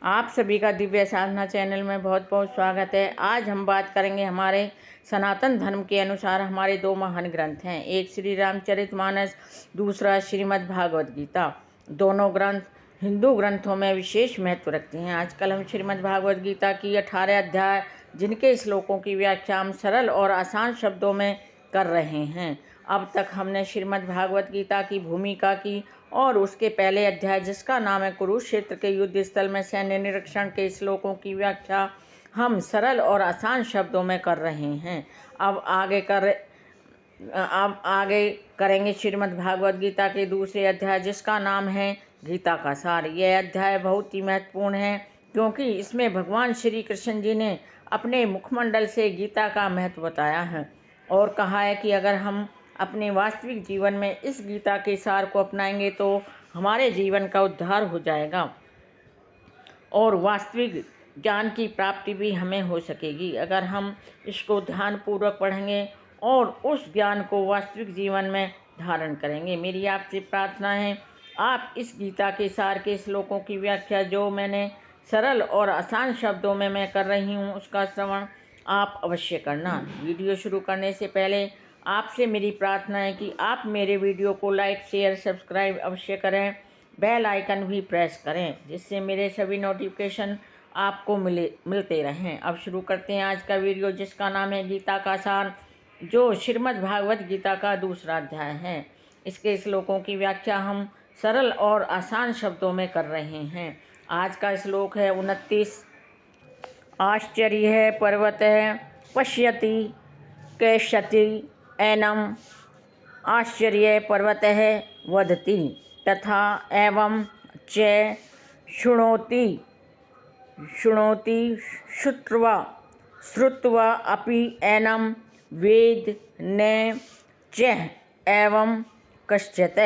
आप सभी का दिव्य साधना चैनल में बहुत बहुत स्वागत है। आज हम बात करेंगे हमारे सनातन धर्म के अनुसार हमारे दो महान ग्रंथ हैं। एक श्री रामचरितमानस, दूसरा श्रीमद् भागवत गीता। दोनों ग्रंथ हिंदू ग्रंथों में विशेष महत्व रखते हैं। आजकल हम श्रीमद् भागवत गीता की 18 अध्याय जिनके श्लोकों की व्याख्या हम सरल और आसान शब्दों में कर रहे हैं। अब तक हमने श्रीमद् भागवत गीता की भूमिका की और उसके पहले अध्याय जिसका नाम है कुरुक्षेत्र के युद्ध स्थल में सैन्य निरीक्षण के श्लोकों की व्याख्या हम सरल और आसान शब्दों में कर रहे हैं। अब आगे करेंगे श्रीमद् भागवत गीता के दूसरे अध्याय जिसका नाम है गीता का सार। यह अध्याय बहुत ही महत्वपूर्ण है क्योंकि इसमें भगवान श्री कृष्ण जी ने अपने मुखमंडल से गीता का महत्व बताया है और कहा है कि अगर हम अपने वास्तविक जीवन में इस गीता के सार को अपनाएंगे तो हमारे जीवन का उद्धार हो जाएगा और वास्तविक ज्ञान की प्राप्ति भी हमें हो सकेगी। अगर हम इसको ध्यानपूर्वक पढ़ेंगे और उस ज्ञान को वास्तविक जीवन में धारण करेंगे। मेरी आपसे प्रार्थना है आप इस गीता के सार के श्लोकों की व्याख्या जो मैंने सरल और आसान शब्दों में मैं कर रही हूँ उसका श्रवण आप अवश्य करना। वीडियो शुरू करने से पहले आपसे मेरी प्रार्थना है कि आप मेरे वीडियो को लाइक, शेयर, सब्सक्राइब अवश्य करें। बेल आइकन भी प्रेस करें जिससे मेरे सभी नोटिफिकेशन आपको मिलते रहें। अब शुरू करते हैं आज का वीडियो जिसका नाम है गीता का सार, जो श्रीमद् भागवत गीता का दूसरा अध्याय है। इसके श्लोकों की व्याख्या हम सरल और आसान शब्दों में कर रहे हैं। आज का श्लोक है 29। आश्चर्य है पर्वत है पश्यति कैशति एनम। आश्चर्य पर्वत है वदति तथा एवं च शृणोति श्रुत्वा अपि एनम वेद न च एवं कश्चित्।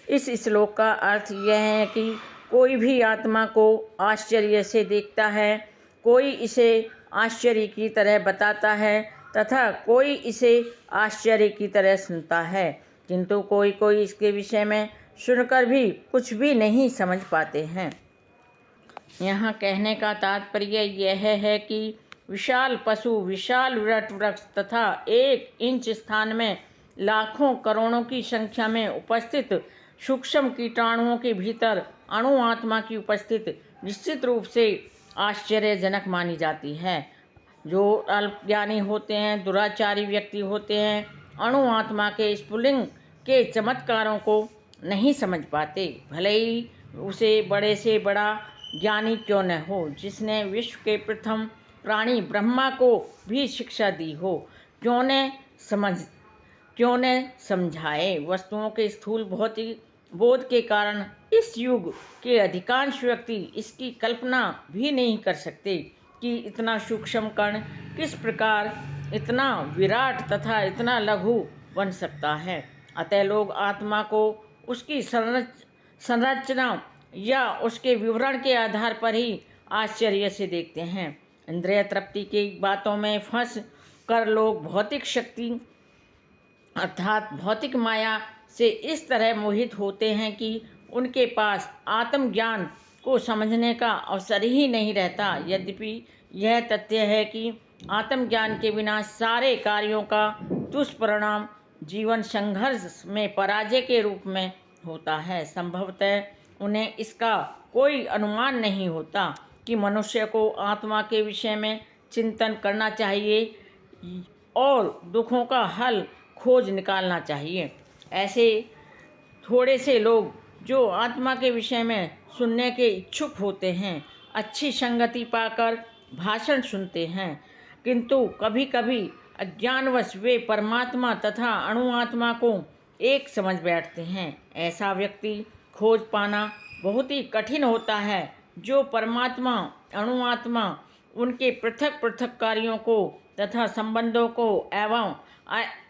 इस श्लोक का अर्थ यह है कि कोई भी आत्मा को आश्चर्य से देखता है, कोई इसे आश्चर्य की तरह बताता है तथा कोई इसे आश्चर्य की तरह सुनता है, किंतु कोई कोई इसके विषय में सुनकर भी कुछ भी नहीं समझ पाते हैं। यहाँ कहने का तात्पर्य यह है कि विशाल पशु, विशाल वट वृक्ष तथा 1 इंच स्थान में लाखों करोड़ों की संख्या में उपस्थित सूक्ष्म कीटाणुओं के भीतर अणु आत्मा की उपस्थिति निश्चित रूप से आश्चर्यजनक मानी जाती है। जो अल्पज्ञानी होते हैं, दुराचारी व्यक्ति होते हैं, अणु आत्मा के स्फुलिंग के चमत्कारों को नहीं समझ पाते, भले ही उसे बड़े से बड़ा ज्ञानी क्यों न हो, जिसने विश्व के प्रथम प्राणी ब्रह्मा को भी शिक्षा दी हो, क्यों न समझाए। वस्तुओं के स्थूल भौतिक बोध के कारण इस युग के अधिकांश व्यक्ति इसकी कल्पना भी नहीं कर सकते कि इतना सूक्ष्म कण किस प्रकार इतना विराट तथा इतना लघु बन सकता है। अतः लोग आत्मा को उसकी संरचना या उसके विवरण के आधार पर ही आश्चर्य से देखते हैं। इंद्रिय तृप्ति की बातों में फंस कर लोग भौतिक शक्ति अर्थात भौतिक माया से इस तरह मोहित होते हैं कि उनके पास आत्मज्ञान को समझने का अवसर ही नहीं रहता। यद्यपि यह तथ्य है कि आत्मज्ञान के बिना सारे कार्यों का दुष्परिणाम जीवन संघर्ष में पराजय के रूप में होता है। संभवतः उन्हें इसका कोई अनुमान नहीं होता कि मनुष्य को आत्मा के विषय में चिंतन करना चाहिए और दुखों का हल खोज निकालना चाहिए। ऐसे थोड़े से लोग जो आत्मा के विषय में सुनने के इच्छुक होते हैं, अच्छी संगति पाकर भाषण सुनते हैं, किंतु कभी कभी अज्ञानवश वे परमात्मा तथा अणु आत्मा को एक समझ बैठते हैं। ऐसा व्यक्ति खोज पाना बहुत ही कठिन होता है जो परमात्मा, अणु आत्मा, उनके पृथक पृथक कार्यों को तथा संबंधों को एवं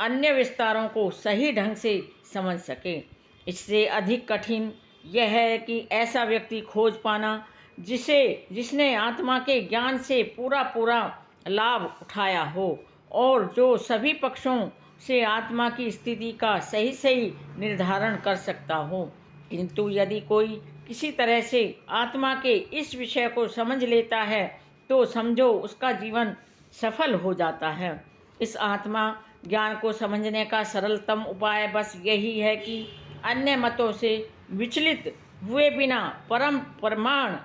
अन्य विस्तारों को सही ढंग से समझ सके। इससे अधिक कठिन यह है कि ऐसा व्यक्ति खोज पाना जिसने आत्मा के ज्ञान से पूरा लाभ उठाया हो और जो सभी पक्षों से आत्मा की स्थिति का सही निर्धारण कर सकता हो। किंतु यदि कोई किसी तरह से आत्मा के इस विषय को समझ लेता है तो समझो उसका जीवन सफल हो जाता है। इस आत्मा ज्ञान को समझने का सरलतम उपाय बस यही है कि अन्य मतों से विचलित हुए बिना परम प्रमाण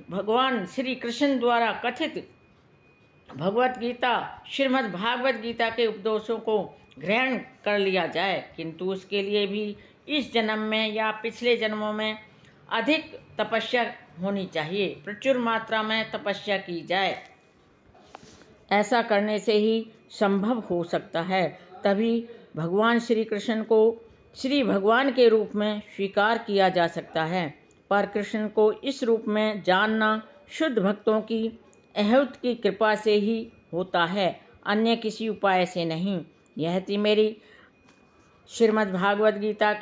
भगवान श्री कृष्ण द्वारा कथित भगवत गीता श्रीमद् भागवत गीता के उपदेशों को ग्रहण कर लिया जाए, किंतु उसके लिए भी इस जन्म में या पिछले जन्मों में अधिक तपस्या होनी चाहिए। प्रचुर मात्रा में तपस्या की जाए, ऐसा करने से ही संभव हो सकता है। तभी भगवान श्री कृष्ण को श्री भगवान के रूप में स्वीकार किया जा सकता है। पर कृष्ण को इस रूप में जानना शुद्ध भक्तों की अहूत की कृपा से ही होता है, अन्य किसी उपाय से नहीं। यह थी मेरी श्रीमद् भागवत गीता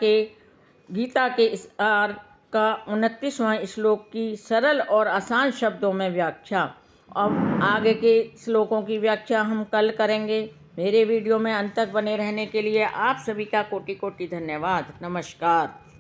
के इस आर का 29वां श्लोक की सरल और आसान शब्दों में व्याख्या। अब आगे के श्लोकों की व्याख्या हम कल करेंगे। मेरे वीडियो में अंत तक बने रहने के लिए आप सभी का कोटि कोटि धन्यवाद। नमस्कार।